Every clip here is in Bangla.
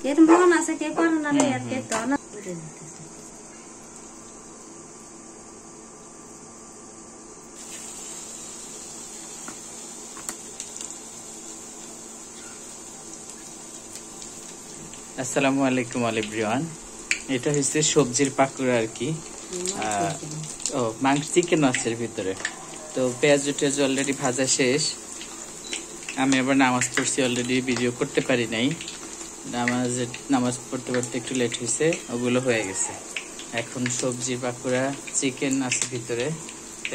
কে মন আছে কে করে না রে আর কে তো না আসসালামু আলাইকুম এভরিওয়ান। এটা হচ্ছে সবজির পাকোড়া আর কি। ও মাংস চিকেন আছে ভিতরে। তো পেঁয়াজ টেয়াজ অলরেডি ভাজা শেষ। আমি আবার নামাজ পড়ছি, অলরেডি ভিডিও করতে পারি নাই। নামাজ পড়তে পড়তে একটু লেট হয়েছে, ওগুলো হয়ে গেছে। এখন সবজির পাকোড়া চিকেন আছে ভিতরে,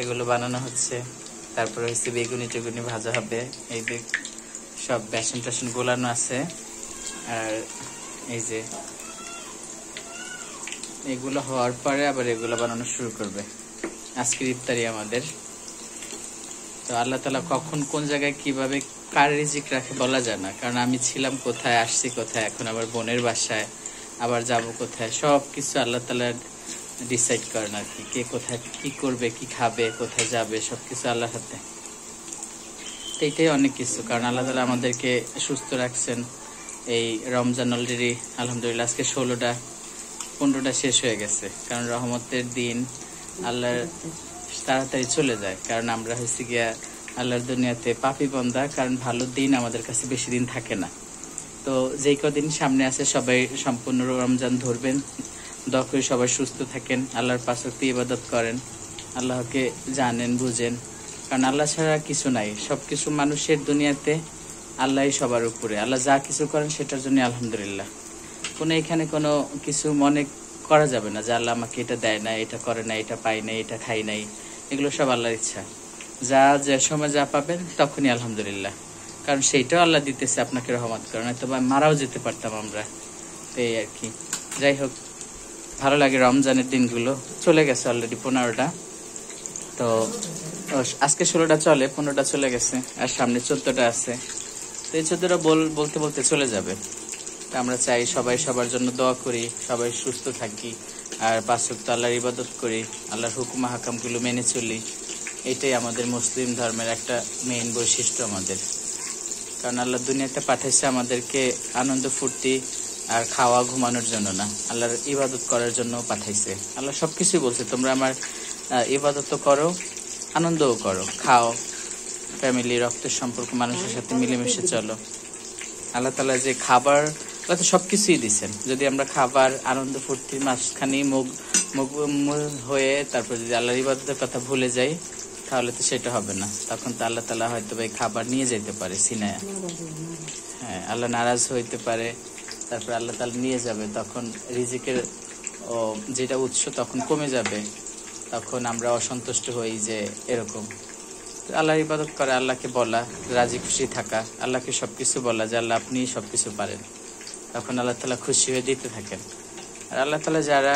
এগুলো বানানো হচ্ছে। তারপরে হচ্ছে বেগুনি টেগুনি ভাজা হবে। এই যে সব বেসন টেসন গোলানো আছে। আর এই যে এগুলো হওয়ার পরে আবার এগুলো বানানো শুরু করবে। আজকের ইফতারি আমাদের। তো আল্লাহ তাআলা কখন কোন জায়গায় কিভাবে কার রিজিক রাখে বলা যায় না, কারণ আমি ছিলাম কোথায়, আসছি কোথায়, এখন আবার বোনের বাসায়, আবার যাব কোথায়, সব কিছু আল্লাহ তাআলা ডিসাইড করেন আর কি। কে কোথায় কি করবে, কি খাবে, কোথায় যাবে, সবকিছু আল্লাহর হাতে। এইটাই অনেক কিছু, কারণ আল্লাহ তাআলা আমাদেরকে সুস্থ রাখছেন। এই রমজান অলরেডি আলহামদুলিল্লাহ আজকে 15টা শেষ হয়ে গেছে। কারণ রহমতের দিন আল্লাহর তাড়াতাড়ি চলে যায়, কারণ আমরা হয়েছি গিয়া আল্লাহর দুনিয়াতে পাপী বান্দা, কারণ ভালো দিন আমাদের কাছে বেশি দিন থাকে না। তো যেই কদিন সামনে আছে সবাই সম্পূর্ণ রমজান ধরবেন। দোয়া করে সবাই সুস্থ থাকেন, আল্লাহর পাঁচ ওয়াক্ত ইবাদত করেন, আল্লাহকে জানেন বুঝেন, কারণ আল্লাহ ছাড়া কিছু নাই। সবকিছু মানুষের দুনিয়াতে আল্লাহই সবার উপরে। আল্লাহ যা কিছু করেন সেটার জন্য আলহামদুলিল্লাহ। এখানে কোনো কিছু মনে করা যাবে না যে আল্লাহ আমাকে এটা দেয় না, এটা করে না, এটা পাই নাই, এটা খাই নাই। এগুলো সব আল্লাহর ইচ্ছা। যে সময় যা পাবেন তখনই আলহামদুলিল্লাহ, কারণ সেইটাও আল্লাহ দিতেছে আপনাকে রহমত করে, না তো মারাও যেতে পারতাম আমরা। তো এই আর কি। যাই হোক, ভালো লাগে রমজানের দিনগুলো। চলে গেছে অলরেডি 15টা। তো আজকে 16টা চলে, 15টা চলে গেছে, আর সামনে 14টা আছে। তো এই 14টা বলতে বলতে চলে যাবে। আমরা চাই সবাই সবার জন্য দোয়া করি, সবাই সুস্থ থাকি, আর পাঁচ ওয়াক্ত আল্লাহর ইবাদত করি, আল্লাহর হুকুম হাকামগুলো মেনে চলি। এটাই আমাদের মুসলিম ধর্মের একটা মেইন বৈশিষ্ট্য আমাদের। কারণ আল্লাহ দুনিয়াতে পাঠাইছে আমাদেরকে আনন্দ ফুর্তি আর খাওয়া ঘুমানোর জন্য না, আল্লাহর ইবাদত করার জন্য পাঠাইছে। আল্লাহ সবকিছুই বলছে, তোমরা আমার ইবাদত করো, আনন্দও করো, খাও, ফ্যামিলি রক্তের সম্পর্ক মানুষের সাথে মিলেমিশে চলো। আল্লাহ তাআলা যে খাবার, আল্লাহ তো সবকিছুই দিচ্ছেন। যদি আমরা খাবার আনন্দ ফুর্তির মাঝখানে মুখ হয়ে তারপর যদি আল্লাহর ইবাদতের কথা ভুলে যাই, তাহলে তো সেটা হবে না। তখন তো আল্লাহ তাআলা হয়তো ভাই খাবার নিয়ে যেতে পারে সিনায়া। হ্যাঁ, আল্লাহ নারাজ হইতে পারে, তারপর আল্লাহ তাআলা নিয়ে যাবে। তখন রিজিকের যেটা উৎস তখন কমে যাবে, তখন আমরা অসন্তুষ্ট হই যে এরকম। আল্লাহর ইবাদত করে, আল্লাহকে বলা, রাজি খুশি থাকা, আল্লাহকে সবকিছু বলা যে আল্লাহ আপনি সবকিছু পারেন। তখন আল্লাহ তাআলা খুশি হয়ে দিতে থাকেন। আর আল্লাহ তাআলা যারা,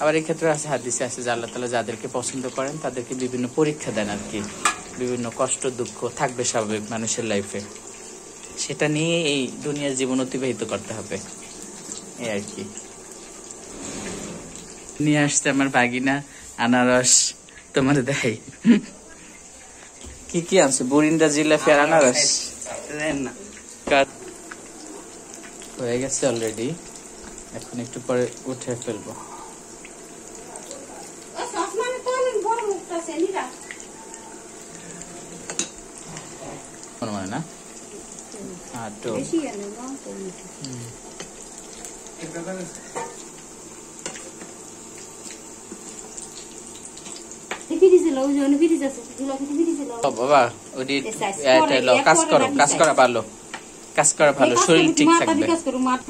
আবার এই ক্ষেত্রে আছে হাদিসে আছে যে আল্লাহ তাআলা যাদেরকে পছন্দ করেন তাদেরকে বিভিন্ন পরীক্ষা দেন আর কি। বিভিন্ন কষ্ট দুঃখ থাকবে স্বাভাবিক মানুষের লাইফে, সেটা নিয়ে এই দুনিয়ার জীবন অতিবাহিত করতে হবে, এই আর কি। নিয়ে আসছে আমার ভাগিনা আনারস, তোমার দেয় কি কি আছে, বরিন্দা জিলাপি আর আনারস হয়ে গেছে অলরেডি। এখন একটু পরে উঠে ফেলবো। মানে না বাবা, কাজ করা ভালো, কাজ করা ভালো, শরীর ঠিক থাকবে।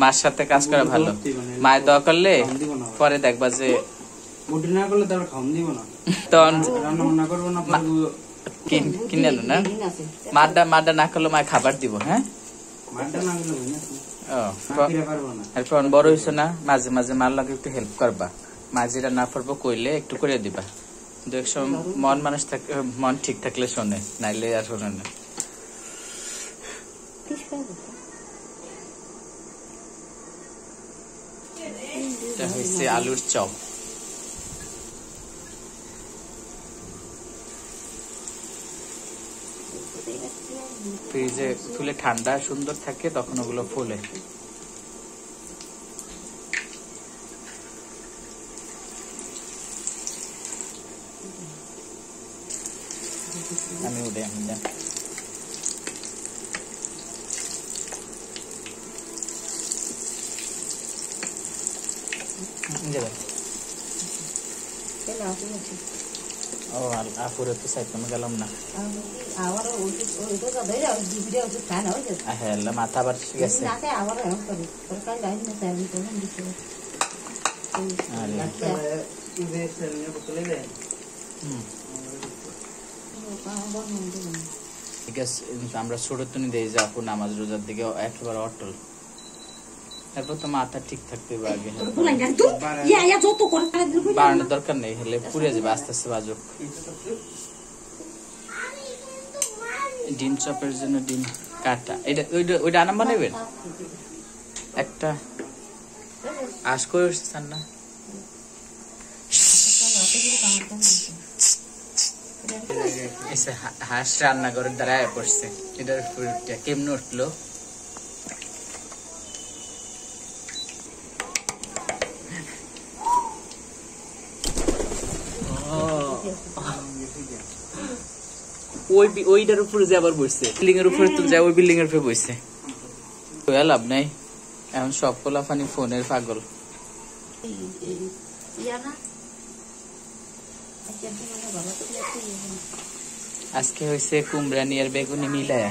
মার সাথে কাজ করা ভালো, মায়ের দোয়া করলে পরে দেখবা যে কিনে আনো না। মারটা না করলে মায়ের খাবার দিব। হ্যাঁ, এখন বড় হয়েছে না, মাঝে মাঝে মার লাগে একটু হেল্প করবা। মা যেটা না পারবো কইলে একটু করে দিবা। এক সময় মন ঠিক থাকলে শোনে, নাইলে আর শোনে না। এটা হচ্ছে আলুর চপ। ফ্রিজে তুলে ঠান্ডা সুন্দর থাকে, তখন ওগুলো ফুলে। ও আপুরে তো সাইকেল গেলাম না হ্যাঁ মাথা আবার গেছে ঠিক আছে আমরা ছোট তুনি দিয়ে যে আপু নামাজ রোজার দিকে একেবারে অটল তারপর তো মাথা ঠিক থাকতে হবে আগে বাড়ানোর দরকার নেই হলে পুড়ে যাবে আস্তে আস্তে বাজুক ডিম চপের জন্য ডিম কাটা এটা ওইটা আনাম বানাবেন একটা আশ করে উঠছেন না হাঁস রান্না করে দাঁড়ায় পড়ছে এটার কেমন উঠলো ওইটার উপরে যে আবার বসছে বিল্ডিং এর উপরে তো যায় ওই বিল্ডিং এর উপরে বসছে লাভ নাই এখন সব পোলাফানি ফোনের পাগল আজকে হয়েছে কুমড়ানি আর বেগুনি মিলায়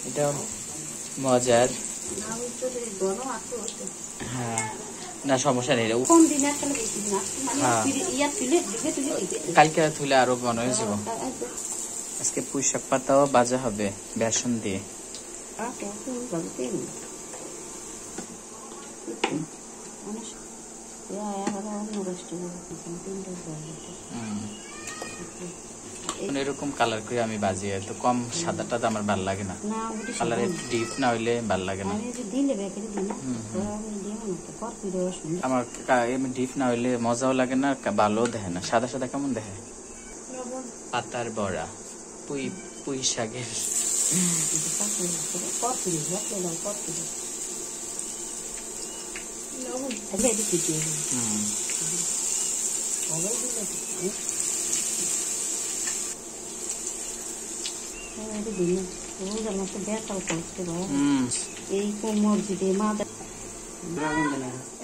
এটা মজার হ্যাঁ না সমস্যা নেই কালকে তুলে আরো ঘন হয়ে যাব আজকে পুঁই শাক পাতাও ভাজা হবে বেসন দিয়ে এরকম কালার করে আমি বাজি তো কম সাদাটা তো আমার ভাল লাগে না কালার একটু ডিপ না হইলে ভাল লাগে না আমার ডিপ না হইলে মজাও লাগে না ভালো দেখে না সাদা সাদা কেমন দেখে পাতার বড়া পুঁই শাকের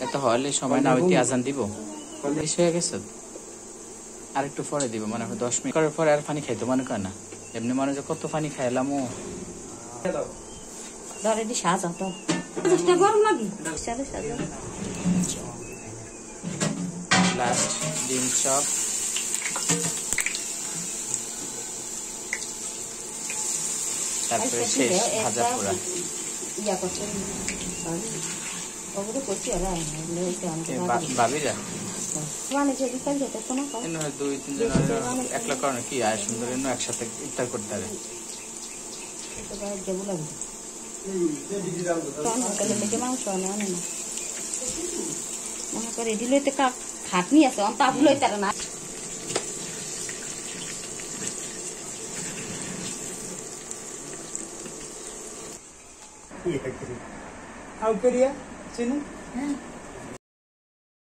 এত হলে সময় না হইতে আজান দিব হয়ে গেছে আর একটু পরে দিব মনে হয় 10 মিনিট করার পরে আর পানি খাইতো মনে করে না এমনি মনে হয় কত পানি খাইলাম লাস্ট ডিম চপ তারপরে শেষ ভাজা পোড়া ভাবিরা 2-3 জন একলা কারণে কি আয় সুন্দর একসাথে ইফতার করতে হবে খাটনি আছে না How could you?